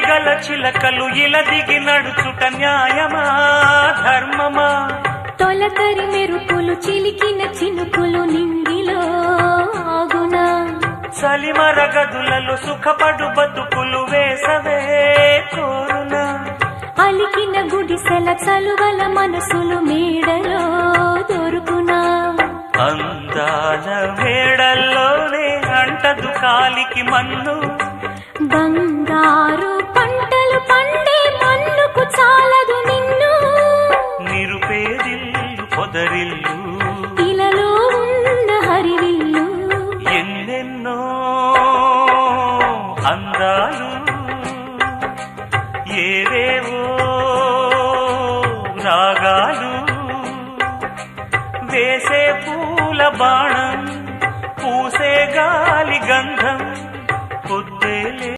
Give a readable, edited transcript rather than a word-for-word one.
తెలివిగల చిలకలు ఇలా దిగి నడుచుట న్యాయమా ధర్మమా తొలకరి మెరుపులు చిలికిన చినుకులు నింగిలో ఆగునా చలిమర గదులలో సుఖపడు బతుకులు వేసవే కోరునా అలికిన గుడిసెల చలువల మనసులు మేడలో దొరుకునా అందాల మేడల్లోనే అంటదు కాలికి మన్ను బంగారు పంటలు పండే మన్నుకు చాలదు నిన్ను నిరుపేదిల్లు పొదరిల్లు ఇలలో ఉన్న హరివిల్లు ఎన్నెన్నో అందాలు ఏవేవో రాగాలు వేసే పూల బాణం